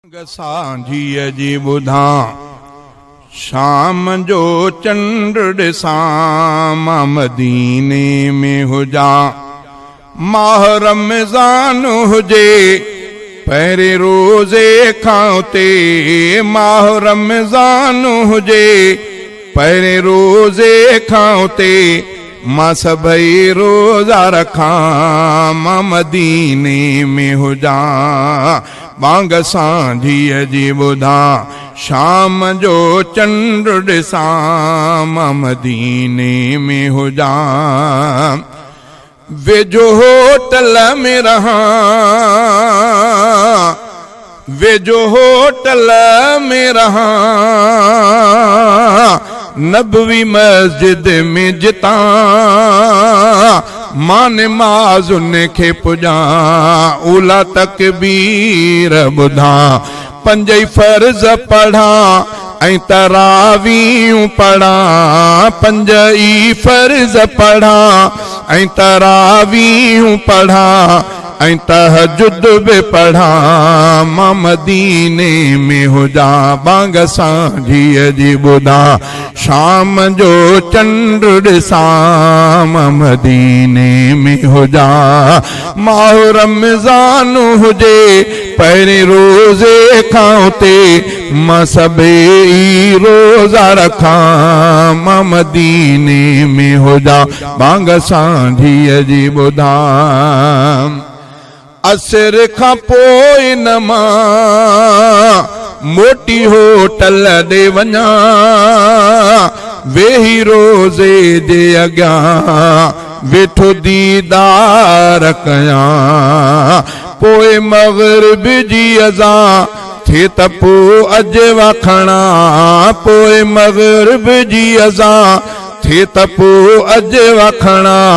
सांझीअ जी ॿुधा शाम जो चंड ॾिसां मां मदीने में हुजा। माह रमज़ान हुजे पहिरें रोज़े खां ते, माह रमज़ान हुजे पहिरें रोज़े खां ते, मां सभई रोज़ा रखां मां मदीने में हुजा। बांग सांझीअ जी ॿुधा शाम जो चंड ॾिसां मां मदीने में हुजा। वेझो होटल में रहां, वेझो होटल में रहां, नबवी मस्जिद में जितां मां नमाज़ उनखे पुॼां। उला तकबीर ॿुधां, पंज ई फर्ज़ पढ़ां ऐं तरावीयूं पढ़ां, पंज ई फर्ज़ पढ़ां ऐं तरावीयूं पढ़ां ऐं तहजुद बि पढ़ां मां मदीने में हुजा। बांग सांझीअ जी ॿुधा शाम जो चंड ॾिसां मां मदीने में हुजा। माह रमज़ान हुजे पहिरें रोज़े खां ते, मां सभई रोज़ा रखां मां मदीने में हुजा। बांग सांझीअ जी ॿुधा असर खां पोइ न मां मोटी होटल ॾे वञा, वेही रोज़े जे अॻियां वेठो दीदार कयां। पोइ मग़रिब जी अज़ां थे त पोइ अजवा खणां, पोइ मग़रिब जी अज़ां थे त पोइ अजवा खणां,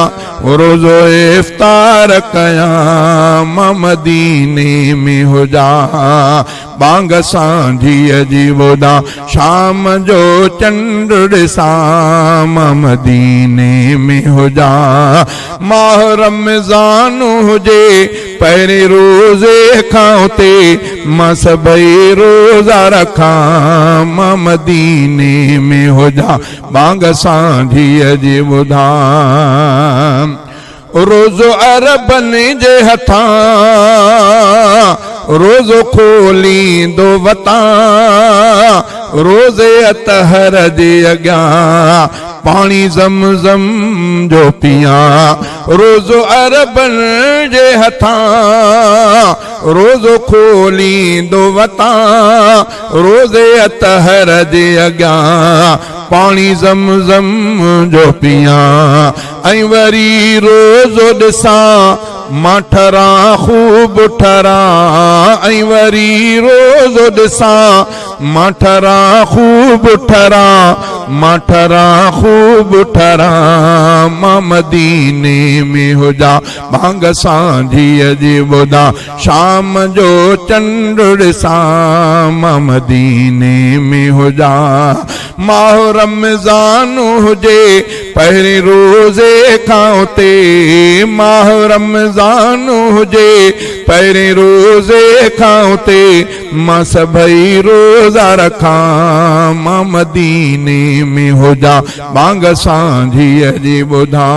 रोज़ो इफ्तार कयां मां मदीने में हुजा। बांग सांझीअ जी ॿुधा शाम जो चंड ॾिसां मां मदीने में हुजा। माह रमज़ान हुजे पहिरें रोज़े खां ते, मां सभई रोज़ा रखां मां मदीने में हुजा। बांग सांझीअ जी ॿुधा रोज़ो अरबनि जे हथां रोज़ो खोलींदो वतां, रोज़े अतहर जे अॻियां पाणी ज़मज़म जो पियां। रोज़ो अरबनि जे हथां रोज़ो खोलींदो वतां, रोज़े अतहर जे अॻियां पाणी ज़मज़म जो पियां। ऐं वरी रोज़ो ॾिसां मां ठरां ख़ूब ठरां, ऐं वरी रोज़ो ॾिसां मां ठरां ख़ूब ठरां, मां ठरां ख़ूब ठरां मां मदीने में हुजा। बांग सांझीअ जी ॿुधा शाम जो चंड ॾिसां मां मदीने में हुजा। माह रमज़ान हुजे पहिरें रोज़े खां ते, माह रमज़ान हुजे पहिरें रोज़े खां ते, मां सभई रोज़ा रखां मां मदीने में हुजा। बांग सांझीअ जी ॿुधा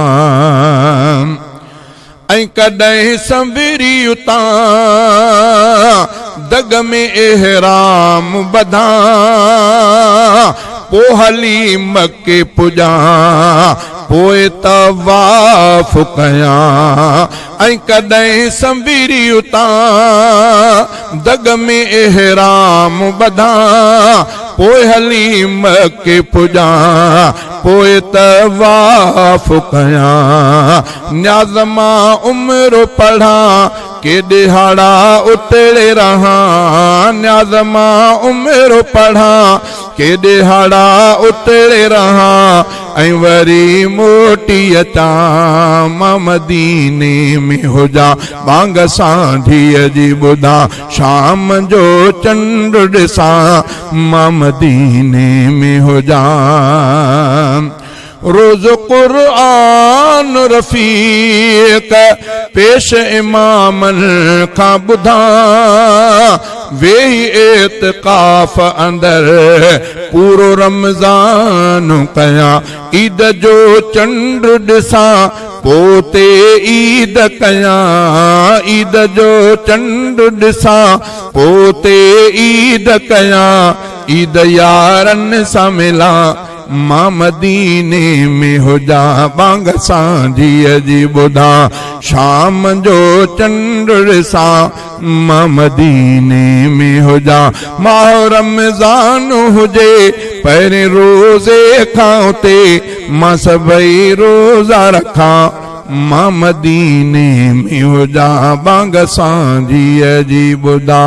ऐं कॾहिं संवरी उतां दग में एहराम बधां, पोइ हली मके पुॼां पोइ तवाफ़ कयां। ऐं कॾहिं संवरी उतां दग में एहराम बधां, पोइ हली मके पुॼां पोइ तवाफ़ कयां। न्याज़ मां उमिरि पढ़ां के दिहाड़ा उतरे रहां, न्याज़ मां उमिरि पढ़ां के दिहाड़ा उतरे रहां, ऐं वरी मोटी अचां मां मदीने में हुजा। बांग सांझीअ जी ॿुधा शाम जो चंड ॾिसां मां मदीने में हुजा। रोज़ क़ुरआन रफ़ीक़ पेश इमामन खां ॿुधा वेही एतिकाफ़ अंदर पूरो रमज़ान कयां ईद जो चंड ॾिसां पोते ईद कयां ईद जो चंड ॾिसां पोते ईद कयां ईद यारनि सां मिलां मां मदीने में हुजा बांग सां जीअ जी ॿुधा शाम जो चंड ॾिसां मां मदीने में हुजा माह रमज़ान हुजे पहिरें रोज़े खां उते मां सभई रोज़ा रखां मां मदीने में हुजा बांग सां जीअ जी ॿुधा।